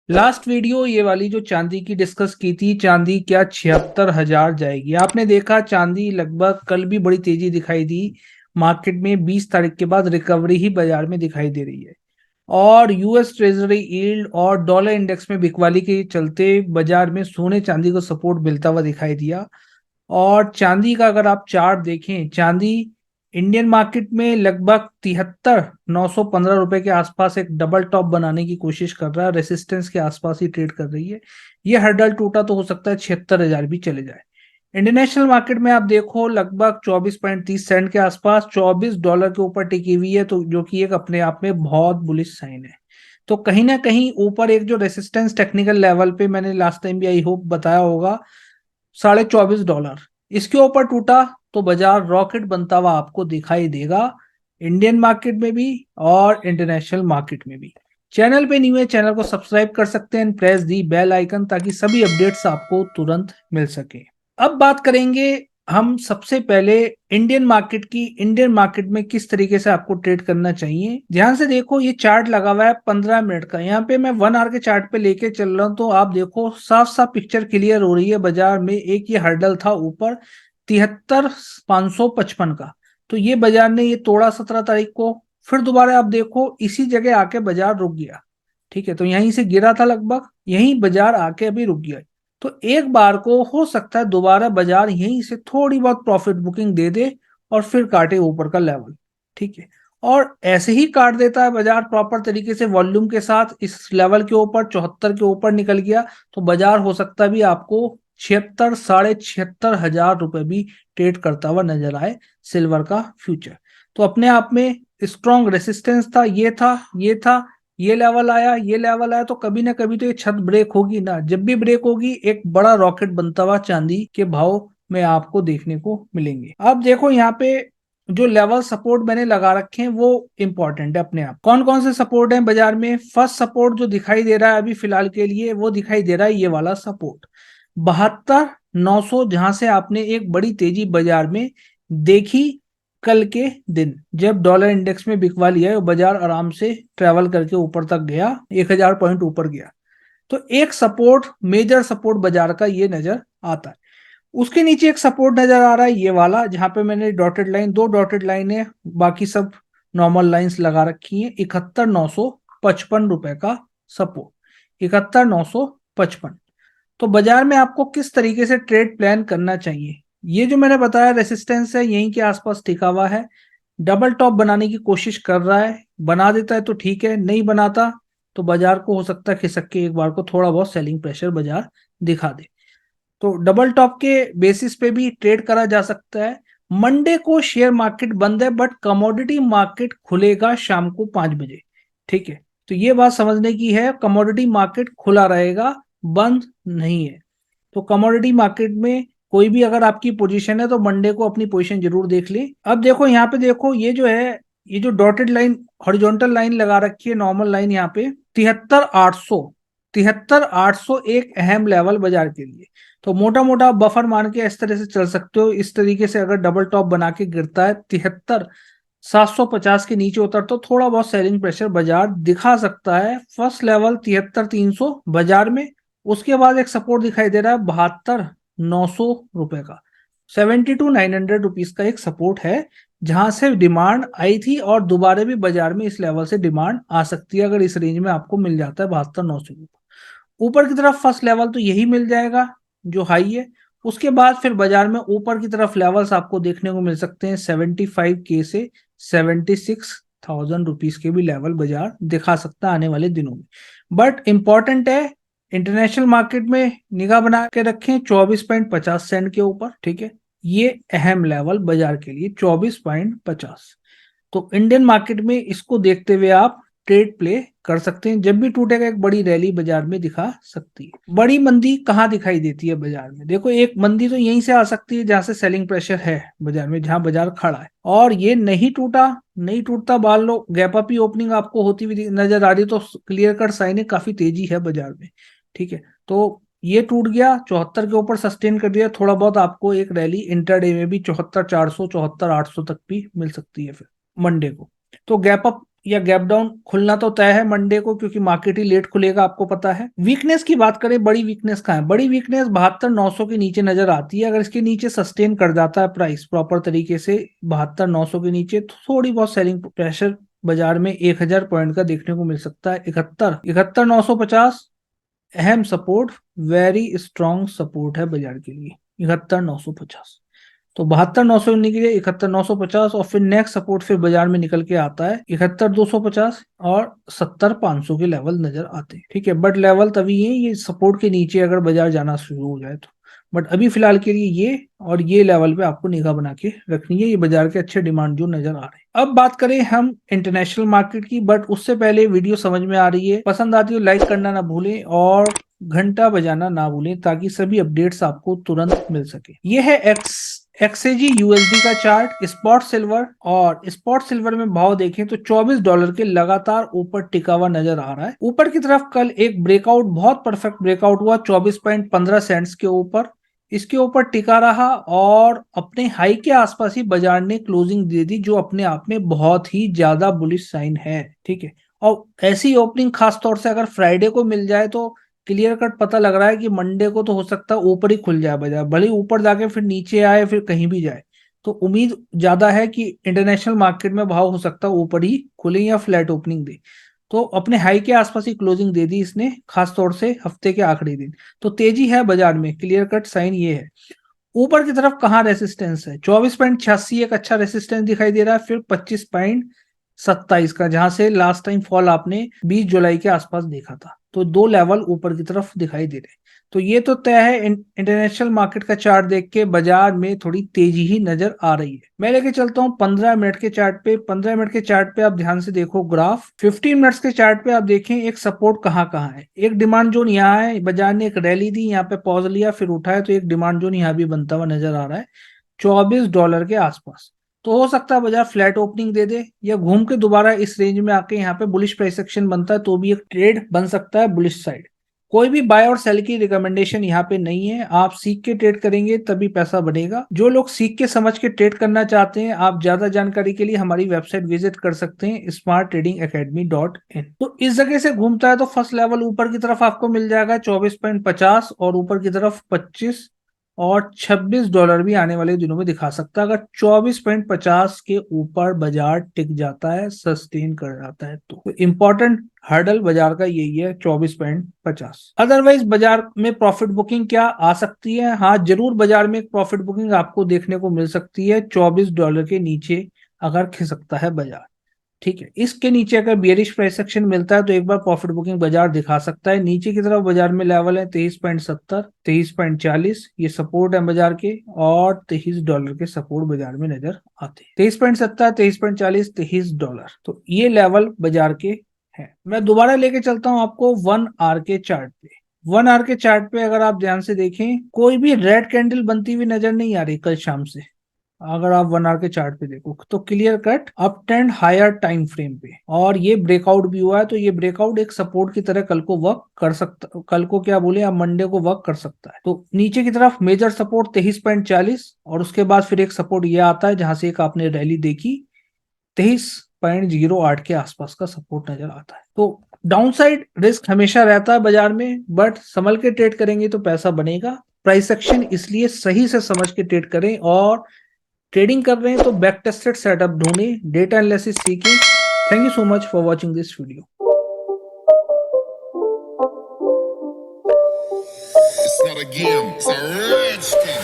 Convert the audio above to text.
Last video ये वाली जो चांदी की डिस्कस की थी, चांदी क्या 76,000 जाएगी। आपने देखा चांदी लगभग कल भी बड़ी तेजी दिखाई दी मार्केट में। 20 तारीख के बाद रिकवरी ही बाजार में दिखाई दे रही है और यूएस ट्रेजरी यील्ड और डॉलर इंडेक्स में बिकवाली के चलते बाजार में सोने चांदी को सपोर्ट मिलता हुआ दिखाई दिया। और चांदी का अगर आप चार्ट देखें, चांदी इंडियन मार्केट में लगभग 73,915 रुपए के आसपास एक डबल टॉप बनाने की कोशिश कर रहा है, रेसिस्टेंस के आसपास ही ट्रेड कर रही है। ये हर्डल टूटा तो हो सकता है 76,000 भी चले जाए। इंटरनेशनल मार्केट में आप देखो लगभग 24.30 सेंट के आसपास $24 के ऊपर टिकी हुई है, तो जो कि एक अपने आप में बहुत बुलिश साइन है। तो कहीं ना कहीं ऊपर एक जो रेसिस्टेंस टेक्निकल लेवल पे मैंने लास्ट टाइम भी आई होप बताया होगा, $24.5, इसके ऊपर टूटा तो बाजार रॉकेट बनता हुआ आपको दिखाई देगा, इंडियन मार्केट में भी और इंटरनेशनल मार्केट में भी। चैनल पे न्यू है, चैनल को सब्सक्राइब कर सकते हैं, प्रेस दी बेल आइकन ताकि सभी अपडेट्स आपको तुरंत मिल सके। अब बात करेंगे हम सबसे पहले इंडियन मार्केट की। इंडियन मार्केट में किस तरीके से आपको ट्रेड करना चाहिए, ध्यान से देखो। ये चार्ट लगा हुआ है 15 मिनट का, यहाँ पे मैं 1 आवर के चार्ट पे लेके चल रहा हूँ, तो आप देखो साफ साफ पिक्चर क्लियर हो रही है। बाजार में एक ये हर्डल था ऊपर 73,555 का, तो ये बाजार ने ये तोड़ा 17 तारीख को। फिर दोबारा आप देखो इसी जगह आके बाजार रुक गया, ठीक है। तो यहीं से गिरा था लगभग, यहीं बाजार आके अभी रुक गया। तो एक बार को हो सकता है दोबारा बाजार यहीं से थोड़ी बहुत प्रॉफिट बुकिंग दे दे और फिर काटे ऊपर का लेवल, ठीक है। और ऐसे ही काट देता है बाजार प्रॉपर तरीके से वॉल्यूम के साथ, इस लेवल के ऊपर 74 के ऊपर निकल गया, तो बाजार हो सकता भी आपको 76,000 साढ़े 76,000 रुपए भी ट्रेड करता हुआ नजर आए सिल्वर का फ्यूचर। तो अपने आप में स्ट्रॉन्ग रेसिस्टेंस था, ये था, ये था, ये लेवल आया, ये लेवल आया, तो कभी ना कभी तो ये छत ब्रेक होगी ना। जब भी ब्रेक होगी एक बड़ा रॉकेट बनता हुआ चांदी के भाव में आपको देखने को मिलेंगे। अब देखो यहाँ पे जो लेवल सपोर्ट मैंने लगा रखे हैं वो इंपॉर्टेंट है अपने आप। कौन कौन से सपोर्ट हैं बाजार में? फर्स्ट सपोर्ट जो दिखाई दे रहा है अभी फिलहाल के लिए, वो दिखाई दे रहा है ये वाला सपोर्ट 72,900, जहां से आपने एक बड़ी तेजी बाजार में देखी कल के दिन, जब डॉलर इंडेक्स में बिकवा लिया है, बाजार आराम से ट्रेवल करके ऊपर तक गया, 1,000 पॉइंट ऊपर गया। तो एक सपोर्ट, मेजर सपोर्ट बाजार का ये नजर आता है। उसके नीचे एक सपोर्ट नजर आ रहा है ये वाला, जहां पे मैंने डॉटेड लाइन, दो डॉटेड लाइन है, बाकी सब नॉर्मल लाइंस लगा रखी हैं। 71,955 रुपए का सपोर्ट, 71,955। तो बाजार में आपको किस तरीके से ट्रेड प्लान करना चाहिए? ये जो मैंने बताया रेसिस्टेंस है यहीं के आसपास टिका हुआ है, डबल टॉप बनाने की कोशिश कर रहा है, बना देता है तो ठीक है, नहीं बनाता तो बाजार को हो सकता है खिसक के एक बार को थोड़ा बहुत सेलिंग प्रेशर बाजार दिखा दे। तो डबल टॉप के बेसिस पे भी ट्रेड करा जा सकता है। मंडे को शेयर मार्केट बंद है, बट कमोडिटी मार्केट खुलेगा शाम को 5 बजे, ठीक है। तो ये बात समझने की है, कमोडिटी मार्केट खुला रहेगा, बंद नहीं है। तो कमोडिटी मार्केट में कोई भी अगर आपकी पोजीशन है तो मंडे को अपनी पोजीशन जरूर देख ले। अब देखो यहाँ पे देखो, ये जो है, ये जो डॉटेड लाइन हॉरिजॉन्टल लाइन लगा रखी है, नॉर्मल लाइन यहाँ पे 73,800, 73,800 एक अहम लेवल बाजार के लिए। तो मोटा मोटा बफर मान के इस तरह से चल सकते हो। इस तरीके से अगर डबल टॉप बना के गिरता है 73,750 के नीचे उतर, तो थोड़ा बहुत सेलिंग प्रेशर बाजार दिखा सकता है। फर्स्ट लेवल 73,300 बाजार में, उसके बाद एक सपोर्ट दिखाई दे रहा है 72,900 रुपए का, 72,900 रुपीज का एक सपोर्ट है, जहां से डिमांड आई थी और दोबारा भी बाजार में इस लेवल से डिमांड आ सकती है अगर इस रेंज में आपको मिल जाता है 72,900। ऊपर की तरफ फर्स्ट लेवल तो यही मिल जाएगा जो हाई है। उसके बाद फिर बाजार में ऊपर की तरफ लेवल्स आपको देखने को मिल सकते हैं 75K से 76,000 रुपीज के भी लेवल बाजार दिखा सकता है आने वाले दिनों में। बट इंपॉर्टेंट है, इंटरनेशनल मार्केट में निगाह बना के रखें 24.50 सेंट के ऊपर, ठीक है। ये अहम लेवल बाजार के लिए 24.50। तो इंडियन मार्केट में इसको देखते हुए आप ट्रेड प्ले कर सकते हैं। जब भी टूटेगा एक बड़ी रैली बाजार में दिखा सकती है। बड़ी मंदी कहाँ दिखाई देती है बाजार में? देखो एक मंदी तो यहीं से आ सकती है जहां से सेलिंग प्रेशर है बाजार में, जहां बाजार खड़ा है और ये नहीं टूटा, नहीं टूटता, मान लो गैप अप ही ओपनिंग आपको होती हुई नजर आ रही, तो क्लियर कट साइन है काफी तेजी है बाजार में, ठीक है। तो ये टूट गया 74 के ऊपर सस्टेन कर दिया, थोड़ा बहुत आपको एक रैली इंटरडे में भी 74,400 74,800 तक भी मिल सकती है फिर मंडे को। तो गैप अप या गैप डाउन खुलना तो तय है मंडे को, क्योंकि मार्केट ही लेट खुलेगा, आपको पता है। वीकनेस की बात करें, बड़ी वीकनेस कहाँ है? बड़ी वीकनेस 72,900 के नीचे नजर आती है। अगर इसके नीचे सस्टेन कर जाता है प्राइस प्रॉपर तरीके से 72,900 के नीचे, तो थोड़ी बहुत सेलिंग प्रेशर बाजार में 1,000 पॉइंट का देखने को मिल सकता है। 71,950 अहम सपोर्ट, वेरी स्ट्रॉन्ग सपोर्ट है बाजार के लिए, 71,950। तो 72,900 के लिए 71,950, और फिर नेक्स्ट सपोर्ट फिर बाजार में निकल के आता है 71,250 और 70,500 के लेवल नजर आते हैं। ठीक है, बट लेवल तभी है ये सपोर्ट के नीचे अगर बाजार जाना शुरू हो जाए तो। बट अभी फिलहाल के लिए ये और ये लेवल पे आपको निगाह बना के रखनी है, ये बाजार के अच्छे डिमांड जो नजर आ रहे हैं। अब बात करें हम इंटरनेशनल मार्केट की, बट उससे पहले वीडियो समझ में आ रही है, पसंद आती है लाइक करना ना भूलें और घंटा बजाना ना भूलें, ताकि सभी अपडेट्स आपको तुरंत मिल सके। ये है एक्सएजी यूएसडी का चार्ट, स्पॉट सिल्वर, और स्पॉट सिल्वर में भाव देखें तो $24 के लगातार ऊपर टिका हुआ नजर आ रहा है। ऊपर की तरफ कल एक ब्रेकआउट, बहुत परफेक्ट ब्रेकआउट हुआ 24.15 सेंट्स के ऊपर, इसके ऊपर टिका रहा और अपने हाई के आसपास ही बाजार ने क्लोजिंग दे दी, जो अपने आप में बहुत ही ज्यादा बुलिश साइन है। ठीक है, और ऐसी ओपनिंग खास तौर से अगर फ्राइडे को मिल जाए तो क्लियर कट पता लग रहा है कि मंडे को तो हो सकता है ऊपर ही खुल जाए बाजार, भले ही ऊपर जाके फिर नीचे आए फिर कहीं भी जाए। तो उम्मीद ज्यादा है कि इंटरनेशनल मार्केट में भाव हो सकता है ऊपर ही खुले या फ्लैट ओपनिंग दे। तो अपने हाई के आसपास ही क्लोजिंग दे दी इसने, खास तौर से हफ्ते के आखिरी दिन। तो तेजी है बाजार में, क्लियर कट साइन ये है। ऊपर की तरफ कहाँ रेसिस्टेंस है? 24.86 एक अच्छा रेसिस्टेंस दिखाई दे रहा है, फिर 25.27 का, जहां से लास्ट टाइम फॉल आपने 20 जुलाई के आसपास देखा था। तो दो लेवल ऊपर की तरफ दिखाई दे रहे हैं। तो ये तो तय है, इंटरनेशनल मार्केट का चार्ट देख के बाजार में थोड़ी तेजी ही नजर आ रही है। मैं लेके चलता हूँ 15 मिनट के चार्ट पे। 15 मिनट के चार्ट पे आप ध्यान से देखो ग्राफ। 15 मिनट्स के चार्ट पे आप देखें एक सपोर्ट कहाँ कहाँ है। एक डिमांड जोन यहाँ है, बाजार ने एक रैली दी, यहाँ पे पॉज लिया फिर उठाया, तो एक डिमांड जोन यहाँ भी बनता हुआ नजर आ रहा है $24 के आसपास। तो हो सकता है बाजार फ्लैट ओपनिंग दे दे या घूम के दोबारा इस रेंज में आके यहाँ पे बुलिश प्राइस एक्शन बनता है, तो भी एक ट्रेड बन सकता है बुलिश साइड। कोई भी बाय और सेल की रिकमेंडेशन यहाँ पे नहीं है, आप सीख के ट्रेड करेंगे तभी पैसा बढ़ेगा। जो लोग सीख के समझ के ट्रेड करना चाहते हैं, आप ज्यादा जानकारी के लिए हमारी वेबसाइट विजिट कर सकते हैं smarttradingacademy.in। तो इस जगह से घूमता है तो फर्स्ट लेवल ऊपर की तरफ आपको मिल जाएगा 24.50, और ऊपर की तरफ 25 और $26 भी आने वाले दिनों में दिखा सकता है, अगर 24.50 के ऊपर बाजार टिक जाता है, सस्टेन कर जाता है। तो इंपॉर्टेंट हर्डल बाजार का यही है 24.50। अदरवाइज बाजार में प्रॉफिट बुकिंग क्या आ सकती है? हाँ जरूर, बाजार में एक प्रॉफिट बुकिंग आपको देखने को मिल सकती है $24 के नीचे अगर खिसकता है बाजार। ठीक है, इसके नीचे अगर बियरिश प्राइस एक्शन मिलता है तो एक बार प्रॉफिट बुकिंग बाजार दिखा सकता है। नीचे की तरफ बाजार में लेवल है 23.70, 23.40, ये सपोर्ट है बाजार के, और $23 के सपोर्ट बाजार में नजर आते हैं। 23.70, 23.40, $23, तो ये लेवल बाजार के हैं। मैं दोबारा लेके चलता हूं आपको 1 आवर के चार्ट पे। 1 आवर के चार्ट पे अगर आप ध्यान से देखें, कोई भी रेड कैंडल बनती हुई नजर नहीं आ रही कल शाम से। अगर आप 1 आवर के चार्ट पे देखो तो clear cut up trend higher time frame पे, और ये ब्रेकआउट भी हुआ है। तो ये ब्रेकआउट एक सपोर्ट की तरह कल को वर्क कर सकता, कल को क्या बोले आप, मंडे को वर्क कर सकता है। तो नीचे की तरफ मेजर सपोर्ट 23.40, और उसके बाद फिर एक सपोर्ट ये आता है जहां से एक आपने रैली देखी 23.08 के आसपास का सपोर्ट नजर आता है। तो डाउनसाइड रिस्क हमेशा रहता है बाजार में, बट संभल के ट्रेड करेंगे तो पैसा बनेगा। प्राइस एक्शन इसलिए सही से समझ के ट्रेड करें, और ट्रेडिंग कर रहे हैं तो बैक टेस्टेड सेटअप ढूंढें, डेटा एनालिसिस सीखें। Thank you so much for watching this video. It's not a game, it's a rich game.